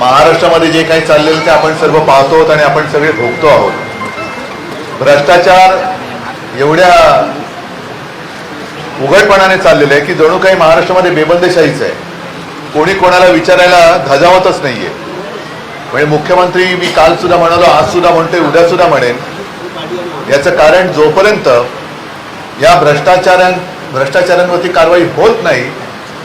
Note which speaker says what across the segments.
Speaker 1: महाराष्ट्रामध्ये जे काही चाललेलं ते आपण सर्व पाहतो आहोत आणि आपण सगळे भोगतो आहोत. भ्रष्टाचार एवढ्या उघडपणाने चाललेलं आहे की जणू काही महाराष्ट्रामध्ये बेबंदीशाहीच आहे. कोणी कोणाला विचारायला धजावतच नाहीये. म्हणजे मुख्यमंत्री मी काल सुद्धा म्हणालो, आज सुद्धा म्हणतोय, उद्या सुद्धा म्हणेन. याचं कारण जोपर्यंत या भ्रष्टाचारांवरती कारवाई होत नाही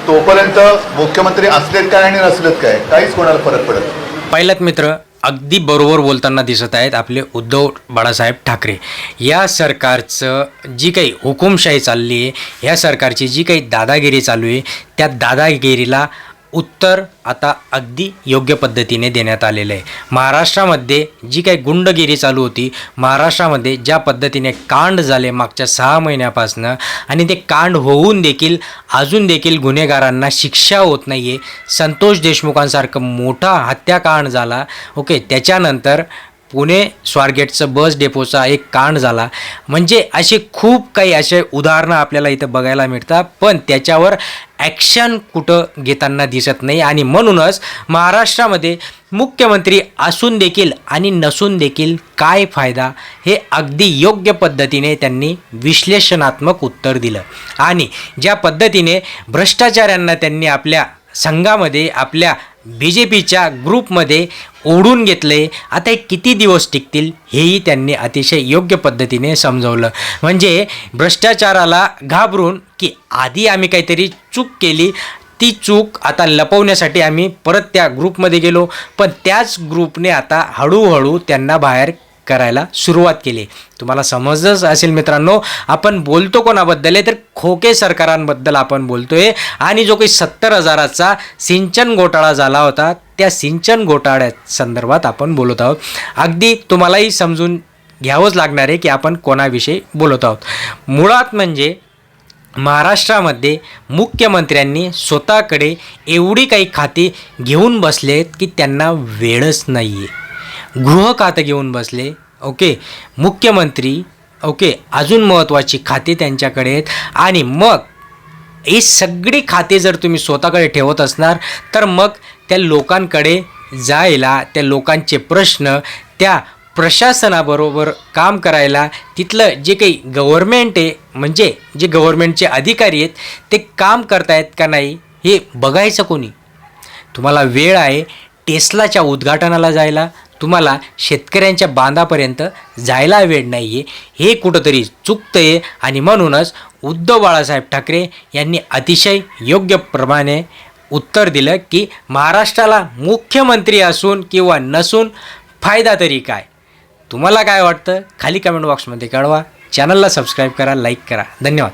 Speaker 1: तोपर्यंत मुख्यमंत्री असलेत काय आणि नसलेत काय काहीच कोणाला फरक पडत नाही.
Speaker 2: पाहिलात मित्र, अगदी बरोबर बोलताना दिसत आहेत आपले उद्धव बाळासाहेब ठाकरे. या सरकारचं जी काही हुकुमशाही चालली आहे, या सरकारची जी काही दादागिरी चालू आहे, त्या दादागिरीला उत्तर आता अगदी योग्य पद्धतीने देण्यात आलेलं आहे. महाराष्ट्रामध्ये जी काही गुंडगिरी चालू होती, महाराष्ट्रामध्ये ज्या पद्धतीने कांड झाले मागच्या 6 महिन्यापासनं आणि ते कांड होऊन देखील अजून देखील गुन्हेगारांना शिक्षा होत नाही आहे. संतोष देशमुखांसारखं मोठा हत्याकांड झाला, ओके, त्याच्यानंतर पुणे स्वारगेटचं बस डेपोचा एक कांड झाला. म्हणजे असे खूप काही असे उदाहरणं आपल्याला इथं बघायला मिळतात, पण त्याच्यावर ॲक्शन कुठं घेताना दिसत नाही. आणि म्हणूनच महाराष्ट्रामध्ये मुख्यमंत्री असून देखील आणि नसून देखील काय फायदा, हे अगदी योग्य पद्धतीने त्यांनी विश्लेषणात्मक उत्तर दिलं. आणि ज्या पद्धतीने भ्रष्टाचाऱ्यांना त्यांनी आपल्या संघामध्ये, आपल्या BJPच्या ग्रुपमध्ये ओढून घेतले, आता हे किती दिवस टिकतील हेही त्यांनी अतिशय योग्य पद्धतीने समजवलं. म्हणजे भ्रष्टाचाराला घाबरून की आधी आम्ही काहीतरी चूक केली, ती चूक आता लपवण्यासाठी आम्ही परत त्या ग्रुपमध्ये गेलो, पण त्याच ग्रुपने आता हळूहळू त्यांना बाहेर करायला सुरुवात केली. तुम्हाला समजलंच असेल मित्रांनो, आपण बोलतो कोणाबद्दल आहे तर खोके सरकारांबद्दल आपण बोलतोय. आणि जो काही 70,000चा सिंचन घोटाळा झाला होता, त्या सिंचन घोटाळ्या संदर्भात आपण बोलत आहोत. अगदी तुम्हालाही समजून घ्यावंच लागणार आहे की आपण कोणाविषयी बोलत आहोत. मुळात म्हणजे महाराष्ट्रामध्ये मुख्यमंत्र्यांनी स्वतःकडे एवढी काही खाती घेऊन बसलेत की त्यांना वेळच नाही आहे. गृह खातं घेऊन बसले, ओके, मुख्यमंत्री, ओके, अजून महत्त्वाची खाते त्यांच्याकडे आहेत. आणि मग ही सगळी खाते जर तुम्ही स्वतःकडे ठेवत असणार तर मग त्या लोकांकडे जायला, त्या लोकांचे प्रश्न, त्या प्रशासनाबरोबर काम करायला, तिथलं जे काही गव्हर्मेंट आहे, म्हणजे जे गव्हर्मेंटचे अधिकारी आहेत ते काम करतायत का नाही हे बघायचं कोणी. तुम्हाला वेळ आहे टेस्लाच्या उद्घाटनाला जायला, तुम्हाला शेतकऱ्यांच्या बांधापर्यंत जायला वेळ नाही आहे. हे कुठंतरी चुकतं आहे. आणि म्हणूनच उद्धव बाळासाहेब ठाकरे यांनी अतिशय योग्य प्रमाणे उत्तर दिलं की महाराष्ट्राला मुख्यमंत्री असून किंवा नसून फायदा तरी काय. तुम्हाला काय वाटतं खाली कमेंट बॉक्समध्ये कळवा. चॅनलला सबस्क्राईब करा, लाईक करा. धन्यवाद.